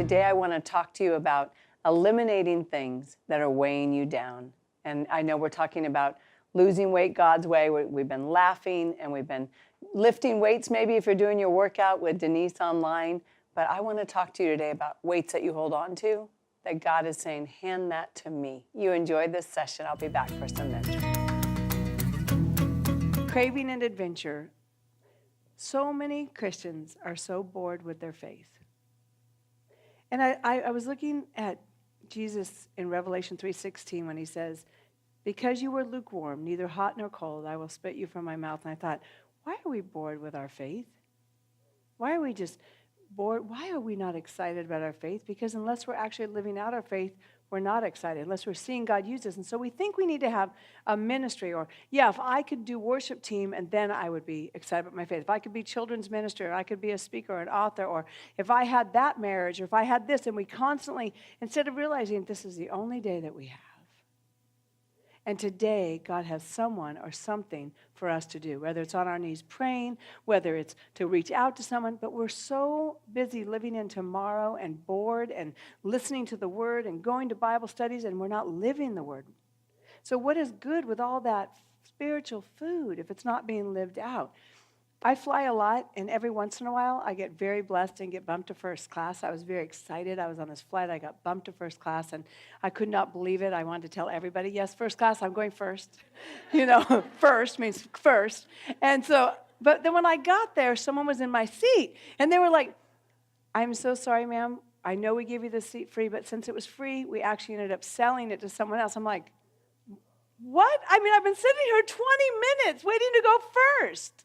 today I want to talk to you about eliminating things that are weighing you down. And I know we're talking about losing weight God's way. We've been laughing and we've been lifting weights, maybe if you're doing your workout with Denise online. But I want to talk to you today about weights that you hold on to, that God is saying, hand that to me. You enjoyed this session. I'll be back for some mentoring. Craving and adventure. So many Christians are so bored with their faith. And I was looking at Jesus in Revelation 3:16 when he says, because you were lukewarm, neither hot nor cold, I will spit you from my mouth. And I thought, why are we bored with our faith? Why are we just bored? Why are we not excited about our faith? Because unless we're actually living out our faith, we're not excited, unless we're seeing God use us. And so we think we need to have a ministry, or, yeah, if I could do worship team, and then I would be excited about my faith. If I could be children's minister, or I could be a speaker or an author, or if I had that marriage, or if I had this, and we constantly, instead of realizing this is the only day that we have. And today, God has someone or something for us to do, whether it's on our knees praying, whether it's to reach out to someone. But we're so busy living in tomorrow and bored and listening to the Word and going to Bible studies, and we're not living the Word. So what is good with all that spiritual food if it's not being lived out? I fly a lot, and every once in a while, I get very blessed and get bumped to first class. I was very excited. I was on this flight. I got bumped to first class, and I could not believe it. I wanted to tell everybody, yes, first class, I'm going first. First means first. And so, but then when I got there, someone was in my seat, and they were like, I'm so sorry, ma'am. I know we gave you the seat free, but since it was free, we actually ended up selling it to someone else. I'm like, what? I mean, I've been sitting here 20 minutes waiting to go first.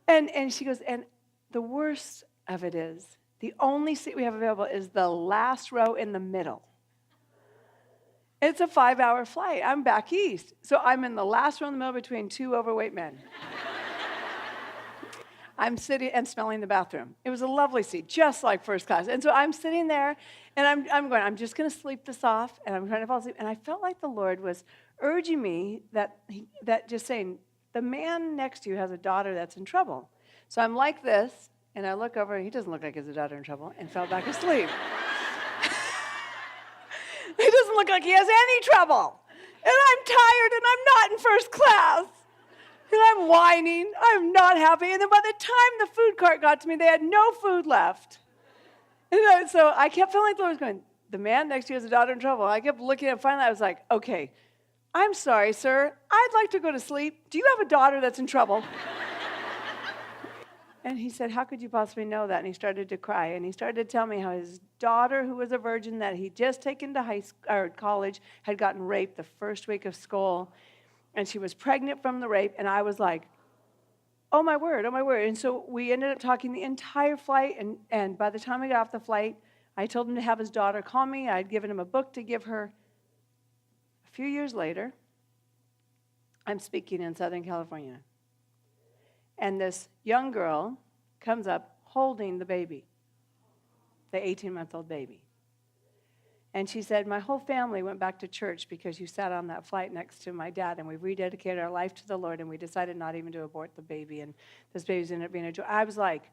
And she goes, and the worst of it is, the only seat we have available is the last row in the middle. It's a 5-hour flight. I'm back east. So I'm in the last row in the middle between two overweight men. I'm sitting and smelling the bathroom. It was a lovely seat, just like first class. And so I'm sitting there, and I'm just going to sleep this off, and I'm trying to fall asleep. And I felt like the Lord was urging me that just saying, the man next to you has a daughter that's in trouble. So I'm like this, and I look over, and he doesn't look like he has a daughter in trouble, and fell back asleep. He doesn't look like he has any trouble. And I'm tired, and I'm not in first class. And I'm whining. I'm not happy. And then by the time the food cart got to me, they had no food left. And so I kept feeling like the Lord was going, the man next to you has a daughter in trouble. I kept looking, and finally I was like, okay, I'm sorry, sir. I'd like to go to sleep. Do you have a daughter that's in trouble? And he said, how could you possibly know that? And he started to cry. And he started to tell me how his daughter, who was a virgin that he'd just taken to college, had gotten raped the first week of school. And she was pregnant from the rape. And I was like, oh, my word, oh, my word. And so we ended up talking the entire flight. And by the time we got off the flight, I told him to have his daughter call me. I'd given him a book to give her. A few years later, I'm speaking in Southern California, and this young girl comes up holding the baby, the 18-month-old baby. And she said, my whole family went back to church because you sat on that flight next to my dad, and we rededicated our life to the Lord, and we decided not even to abort the baby, and this baby's ended up being a joy. I was like,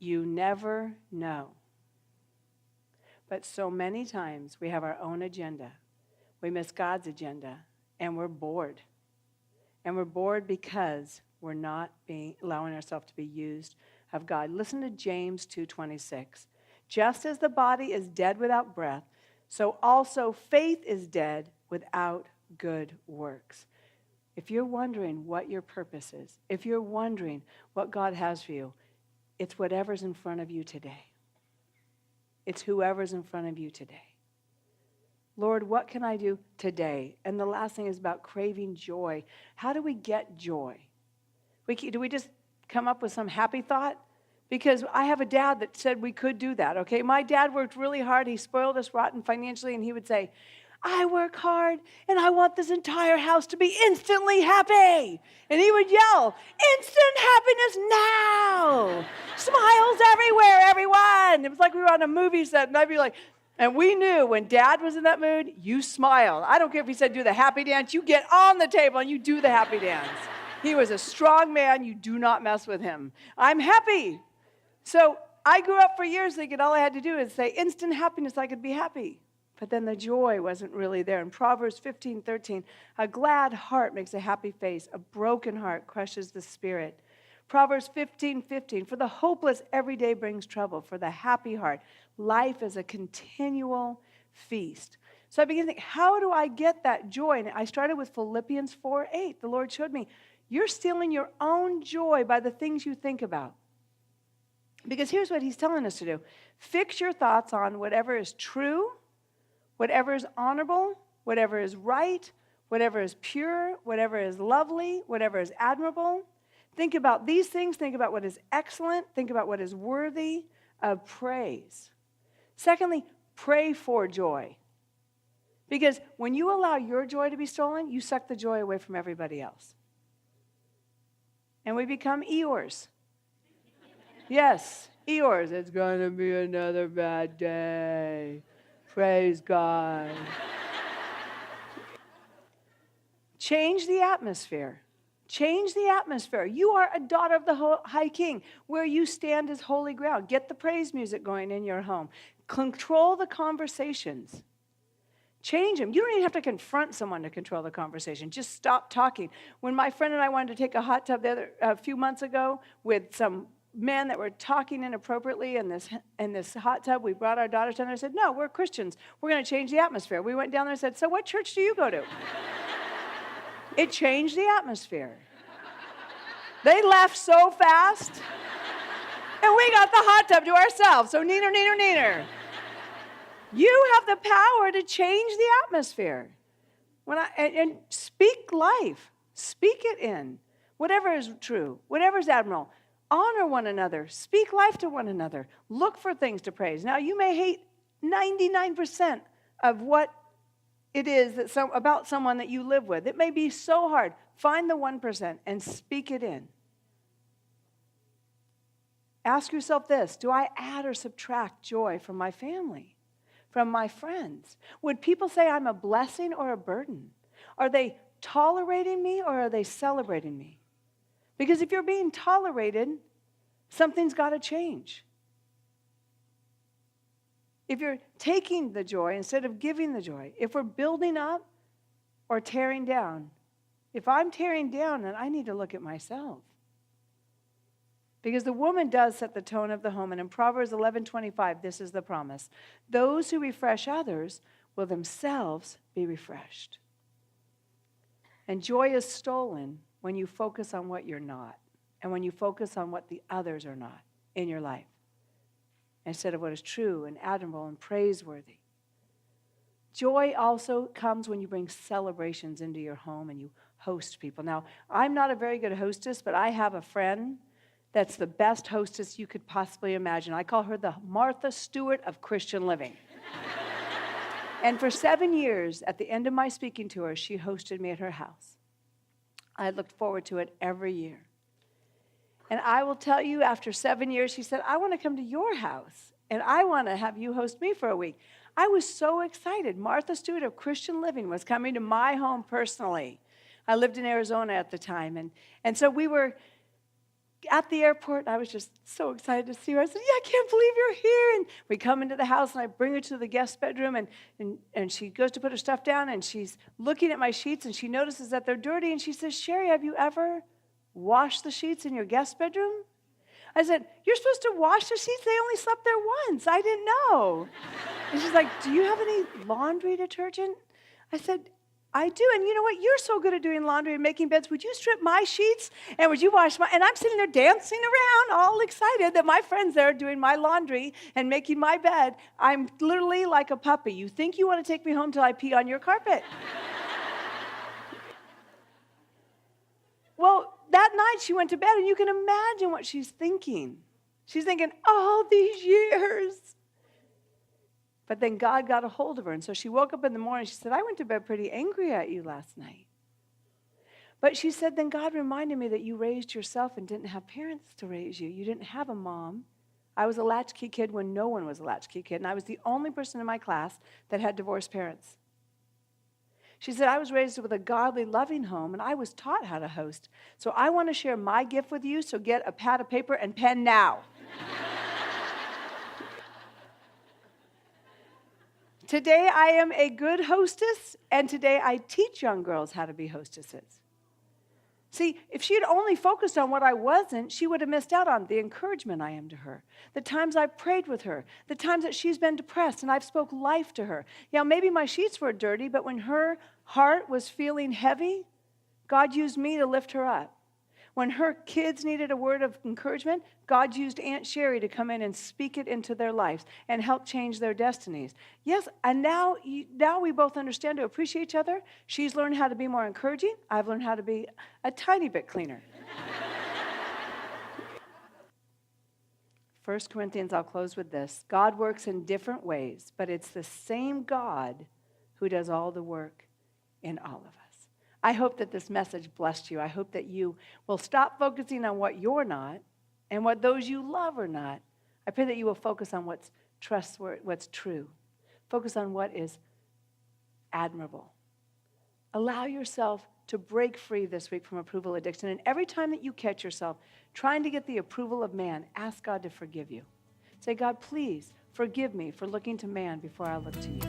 you never know. But so many times we have our own agenda. We miss God's agenda, and we're bored. And we're bored because we're not allowing ourselves to be used of God. Listen to James 2:26. Just as the body is dead without breath, so also faith is dead without good works. If you're wondering what your purpose is, if you're wondering what God has for you, it's whatever's in front of you today. It's whoever's in front of you today. Lord, what can I do today? And the last thing is about craving joy. How do we get joy? Do we just come up with some happy thought? Because I have a dad that said we could do that, okay? My dad worked really hard. He spoiled us rotten financially, and he would say, I work hard, and I want this entire house to be instantly happy. And he would yell, instant happiness now. Smiles everywhere, everyone. It was like we were on a movie set, and I'd be like, and we knew when Dad was in that mood, you smiled. I don't care if he said do the happy dance. You get on the table, and you do the happy dance. He was a strong man. You do not mess with him. I'm happy. So I grew up for years thinking all I had to do is say instant happiness, I could be happy. But then the joy wasn't really there. In Proverbs 15:13, a glad heart makes a happy face. A broken heart crushes the spirit. Proverbs 15:15, for the hopeless every day brings trouble. For the happy heart, life is a continual feast. So I began to think, how do I get that joy? And I started with Philippians 4:8. The Lord showed me, you're stealing your own joy by the things you think about. Because here's what he's telling us to do. Fix your thoughts on whatever is true, whatever is honorable, whatever is right, whatever is pure, whatever is lovely, whatever is admirable. Think about these things. Think about what is excellent. Think about what is worthy of praise. Secondly, pray for joy. Because when you allow your joy to be stolen, you suck the joy away from everybody else. And we become Eeyores. Yes, Eeyores. It's going to be another bad day. Praise God. Change the atmosphere. Change the atmosphere. You are a daughter of the High King. Where you stand is holy ground. Get the praise music going in your home. Control the conversations. Change them. You don't even have to confront someone to control the conversation. Just stop talking. When my friend and I wanted to take a hot tub a few months ago with some men that were talking inappropriately in this hot tub, we brought our daughters down there and said, no, we're Christians. We're going to change the atmosphere. We went down there and said, so what church do you go to? It changed the atmosphere. They left so fast. And we got the hot tub to ourselves. So neener, neener, neener. You have the power to change the atmosphere. And speak life. Speak it in. Whatever is true. Whatever is admirable. Honor one another. Speak life to one another. Look for things to praise. Now, you may hate 99% of what it is about someone that you live with. It may be so hard. Find the 1% and speak it in. Ask yourself this, do I add or subtract joy from my family, from my friends? Would people say I'm a blessing or a burden? Are they tolerating me or are they celebrating me? Because if you're being tolerated, something's got to change. If you're taking the joy instead of giving the joy, if we're building up or tearing down, if I'm tearing down, then I need to look at myself. Because the woman does set the tone of the home. And in Proverbs 11:25, this is the promise. Those who refresh others will themselves be refreshed. And joy is stolen when you focus on what you're not and when you focus on what the others are not in your life instead of what is true and admirable and praiseworthy. Joy also comes when you bring celebrations into your home and you host people. Now, I'm not a very good hostess, but I have a friend that's the best hostess you could possibly imagine. I call her the Martha Stewart of Christian living. And for 7 years, at the end of my speaking to her, she hosted me at her house. I looked forward to it every year. And I will tell you, after 7 years, she said, I want to come to your house, and I want to have you host me for a week. I was so excited. Martha Stewart of Christian Living was coming to my home personally. I lived in Arizona at the time, and so we were at the airport, and I was just so excited to see her. I said, I can't believe you're here. And we come into the house, and I bring her to the guest bedroom, and she goes to put her stuff down, and she's looking at my sheets, and she notices that they're dirty, and she says, Sherry, have you ever washed the sheets in your guest bedroom? I said, you're supposed to wash the sheets? They only slept there once. I didn't know. And she's like, do you have any laundry detergent? I said, I do. And you know what? You're so good at doing laundry and making beds. Would you strip my sheets? And would you wash my? And I'm sitting there dancing around, all excited that my friend's there doing my laundry and making my bed. I'm literally like a puppy. You think you want to take me home till I pee on your carpet? Well, that night she went to bed, and you can imagine what she's thinking. She's thinking, all these years. But then God got a hold of her, and so she woke up in the morning. She said, I went to bed pretty angry at you last night. But she said, then God reminded me that you raised yourself and didn't have parents to raise you. You didn't have a mom. I was a latchkey kid when no one was a latchkey kid, and I was the only person in my class that had divorced parents. She said, I was raised with a godly, loving home, and I was taught how to host. So I want to share my gift with you, so get a pad of paper and pen now. Today I am a good hostess, and today I teach young girls how to be hostesses. See, if she had only focused on what I wasn't, she would have missed out on the encouragement I am to her, the times I've prayed with her, the times that she's been depressed and I've spoke life to her. Yeah, maybe my sheets were dirty, but when her heart was feeling heavy, God used me to lift her up. When her kids needed a word of encouragement, God used Aunt Sherry to come in and speak it into their lives and help change their destinies. Yes, and now we both understand to appreciate each other. She's learned how to be more encouraging. I've learned how to be a tiny bit cleaner. 1 Corinthians, I'll close with this. God works in different ways, but it's the same God who does all the work in all of us. I hope that this message blessed you. I hope that you will stop focusing on what you're not and what those you love are not. I pray that you will focus on what's trustworthy, what's true. Focus on what is admirable. Allow yourself to break free this week from approval addiction. And every time that you catch yourself trying to get the approval of man, ask God to forgive you. Say, God, please forgive me for looking to man before I look to you.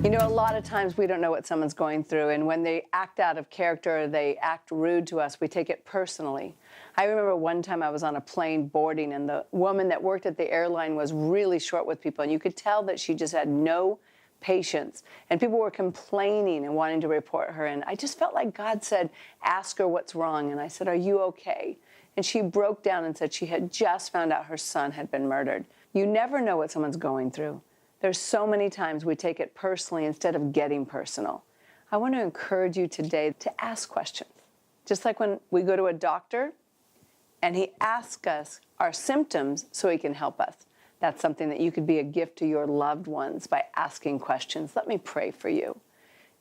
You know, a lot of times we don't know what someone's going through, and when they act out of character or they act rude to us, we take it personally. I remember one time I was on a plane boarding, and the woman that worked at the airline was really short with people, and you could tell that she just had no patience. And people were complaining and wanting to report her, and I just felt like God said, ask her what's wrong. And I said, are you okay? And she broke down and said she had just found out her son had been murdered. You never know what someone's going through. There's so many times we take it personally instead of getting personal. I want to encourage you today to ask questions. Just like when we go to a doctor and he asks us our symptoms so he can help us. That's something that you could be a gift to your loved ones by asking questions. Let me pray for you.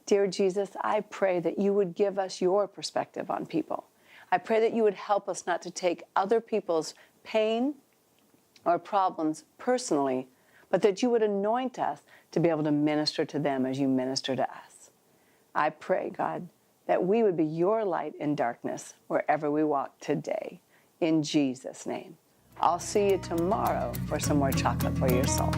Dear Jesus, I pray that you would give us your perspective on people. I pray that you would help us not to take other people's pain or problems personally, but that you would anoint us to be able to minister to them as you minister to us. I pray, God, that we would be your light in darkness wherever we walk today. In Jesus' name. I'll see you tomorrow for some more chocolate for your soul.